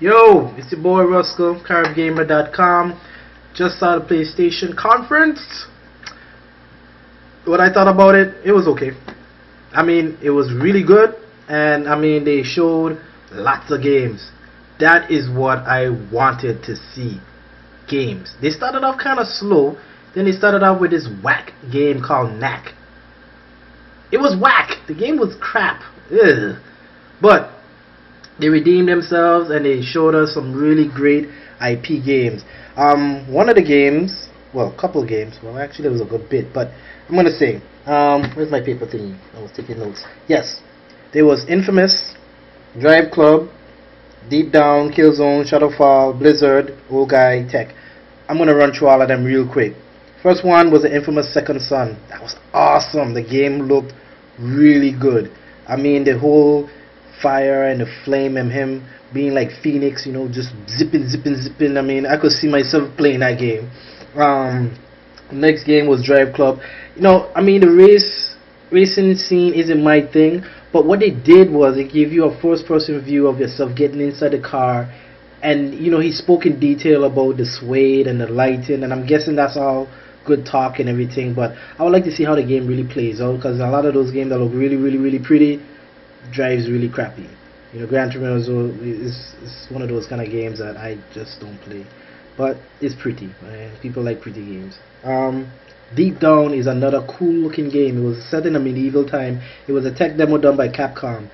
Yo, it's your boy Ruscle, CaribGamer.com. Just saw the PlayStation conference. What I thought about it, it was okay. I mean, it was really good, and I mean, they showed lots of games. That is what I wanted to see. Games. They started off kind of slow, then they started off with this whack game called Knack. It was whack. The game was crap. Ugh. But they redeemed themselves and they showed us some really great IP games. One of the games, well, a couple games. Well, actually, there was a good bit, but I'm gonna say, where's my paper thingy? I was taking notes. Yes, there was Infamous, DriveClub, Deep Down, Killzone, Shadowfall, Blizzard, Old Guy, Tech. I'm gonna run through all of them real quick. First one was the Infamous Second Son. That was awesome. The game looked really good. I mean, the whole fire and the flame and him being like Phoenix, you know, just zipping. I mean, I could see myself playing that game. Next game was DriveClub. You know, I mean, the racing scene isn't my thing, but what they did was it gave you a first-person view of yourself getting inside the car, and you know, he spoke in detail about the suede and the lighting, and I'm guessing that's all good talk and everything, but I would like to see how the game really plays out, because a lot of those games that look really pretty drives really crappy. You know, Gran Turismo is one of those kind of games that I just don't play, but it's pretty, man. People like pretty games. Deep Down is another cool looking game. It was set in a medieval time. It was a tech demo done by Capcom.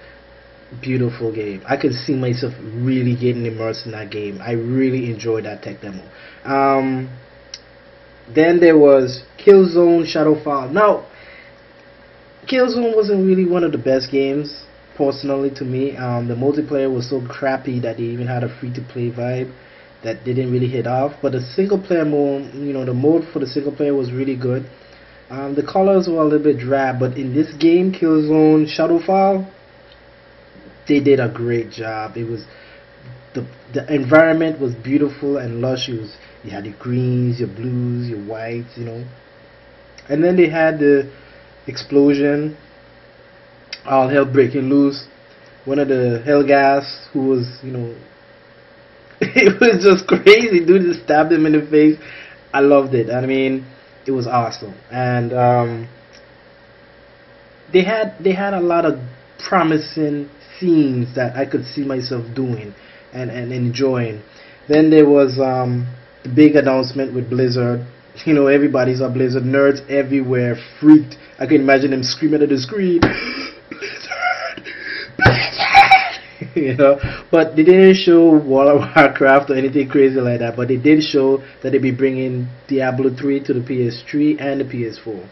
Beautiful game. I could see myself really getting immersed in that game. I really enjoyed that tech demo. Then there was Killzone Shadowfall. Now, Killzone wasn't really one of the best games, personally, to me. The multiplayer was so crappy that they even had a free-to-play vibe that didn't really hit off. But the single-player mode, you know, the mode for the single-player was really good. The colors were a little bit drab, but in this game, Killzone Shadowfall, they did a great job. It was the environment was beautiful and lush. You had your greens, your blues, your whites, you know. And then they had the explosion, all hell breaking loose. One of the Hellgas who was, you know, it was just crazy. Dude just stabbed him in the face. I loved it. I mean, it was awesome. And they had a lot of promising scenes that I could see myself doing and enjoying. Then there was the big announcement with Blizzard. You know, everybody's a Blizzard. Nerds everywhere freaked. I can imagine them screaming at the screen, Blizzard! You know, but they didn't show World of Warcraft or anything crazy like that, but they did show that they'd be bringing Diablo 3 to the PS3 and the PS4.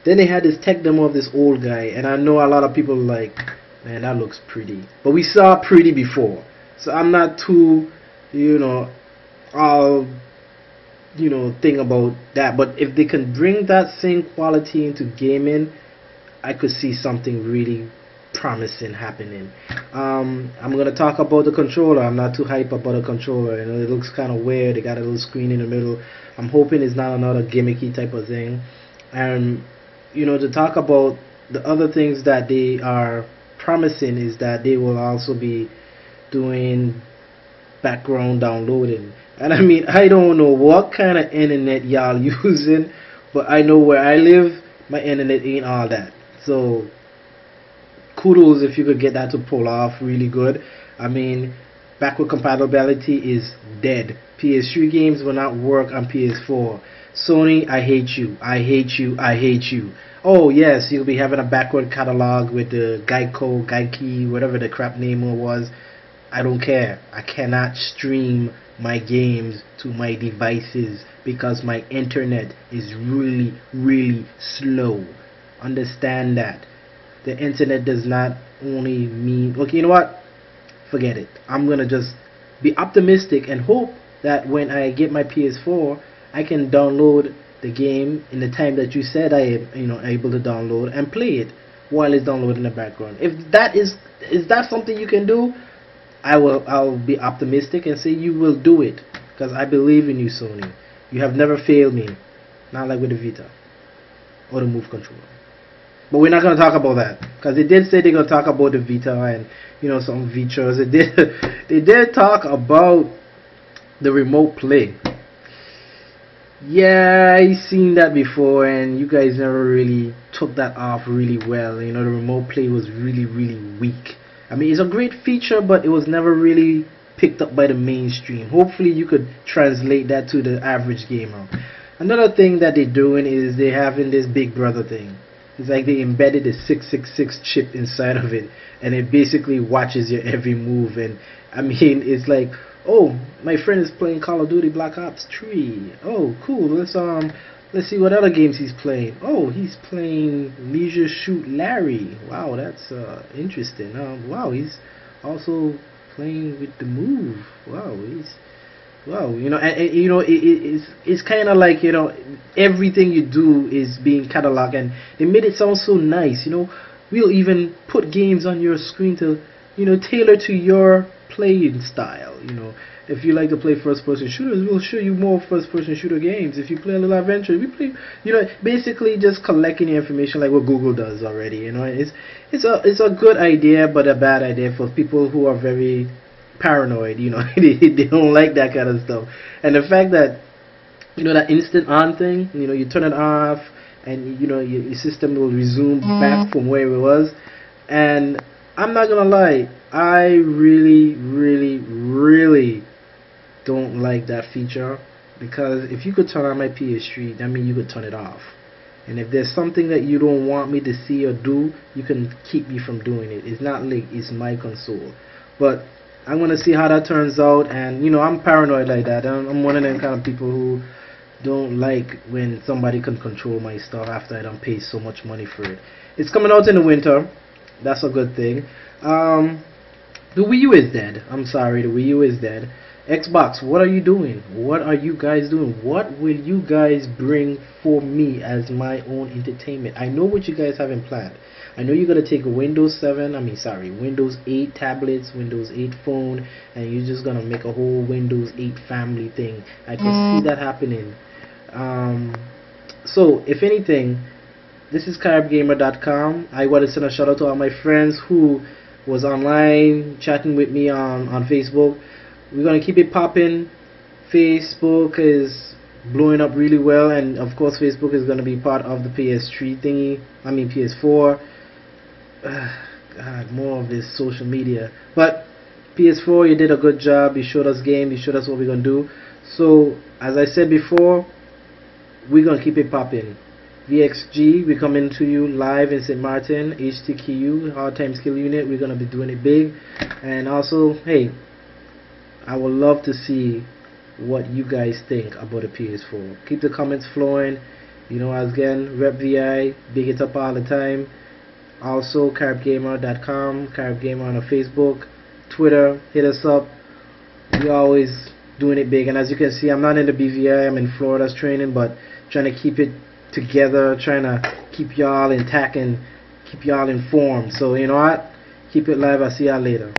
Then they had this tech demo of this old guy, and I know a lot of people are like, man, that looks pretty, but we saw pretty before, so I'm not too, you know, all, you know, thing about that. But if they can bring that same quality into gaming, I could see something really promising happening. I'm gonna talk about the controller. I'm not too hype about the controller. You know, it looks kind of weird. They got a little screen in the middle. I'm hoping it's not another gimmicky type of thing. And you know, to talk about the other things that they are promising is that they will also be doing background downloading. And I mean, I don't know what kind of internet y'all using, but I know where I live, my internet ain't all that. So kudos if you could get that to pull off really good. I mean, backward compatibility is dead. PS3 games will not work on PS4. Sony, I hate you. I hate you. I hate you. Oh yes, you'll be having a backward catalog with the Geico, whatever the crap name was. I don't care. I cannot stream my games to my devices because my internet is really slow. Understand that. The internet does not only mean, okay, you know what? Forget it. I'm gonna just be optimistic and hope that when I get my PS4, I can download the game in the time that you said I am, you know, able to download and play it while it's downloading in the background. If that is that something you can do, I'll be optimistic and say you will do it, because I believe in you, Sony. You have never failed me, not like with the Vita or the Move controller. But we're not going to talk about that, because they did say they're going to talk about the Vita and, some features. They did talk about the remote play. Yeah, I seen that before, and you guys never really took that off really well. The remote play was really, really weak. I mean, it's a great feature, but it was never really picked up by the mainstream. Hopefully you could translate that to the average gamer. Another thing that they're doing is they're having this Big Brother thing. It's like they embedded a 666 chip inside of it, and it basically watches your every move. And I mean, it's like, oh, my friend is playing Call of Duty Black Ops 3. Oh, cool. Let's see what other games he's playing. Oh, he's playing Leisure Shoot Larry. Wow, that's interesting. Wow, he's also playing with the Move. Wow, it's kind of like, everything you do is being cataloged, and they made it sound so nice. We'll even put games on your screen to, tailor to your playing style. If you like to play first-person shooters, we'll show you more first-person shooter games. If you play a little adventure, we play, basically just collecting the information like what Google does already. It's a good idea, but a bad idea for people who are very paranoid. They don't like that kind of stuff. And the fact that, that instant on thing, you turn it off, and your system will resume back from where it was. And I'm not gonna lie, I really, really, really don't like that feature, because if you could turn on my PS3, that means you could turn it off. And if there's something that you don't want me to see or do, you can keep me from doing it. It's not like it's my console. But I'm gonna see how that turns out. And I'm paranoid like that. I'm one of them kind of people who don't like when somebody can control my stuff after I don't pay so much money for it. It's coming out in the winter. That's a good thing. The Wii U is dead. I'm sorry, the Wii U is dead. Xbox, what are you doing? What are you guys doing? What will you guys bring for me as my own entertainment? I know what you guys have in plan. I know you're going to take a Windows 8 tablets, Windows 8 phone, and you're just going to make a whole Windows 8 family thing. I can see that happening. So, if anything, this is CaribGamer.com. I want to send a shout out to all my friends who was online chatting with me on Facebook. We're going to keep it popping. Facebook is blowing up really well, and of course Facebook is going to be part of the PS3 thingy. I mean PS4. God, more of this social media. But PS4, you did a good job. You showed us game. You showed us what we're going to do. So, as I said before, we're going to keep it popping. VXG, we're coming to you live in St. Martin. HTKU, Hard Time Skill Unit, we're going to be doing it big. And also, hey, I would love to see what you guys think about the PS4. Keep the comments flowing. Again, Rep VI, big it up all the time. Also, CaribGamer.com, CaribGamer on Facebook, Twitter, hit us up. We always doing it big. And as you can see, I'm not in the BVI, I'm in Florida's training, but trying to keep it together, trying to keep y'all intact and keep y'all informed. So, you know what? Keep it live. I'll see y'all later.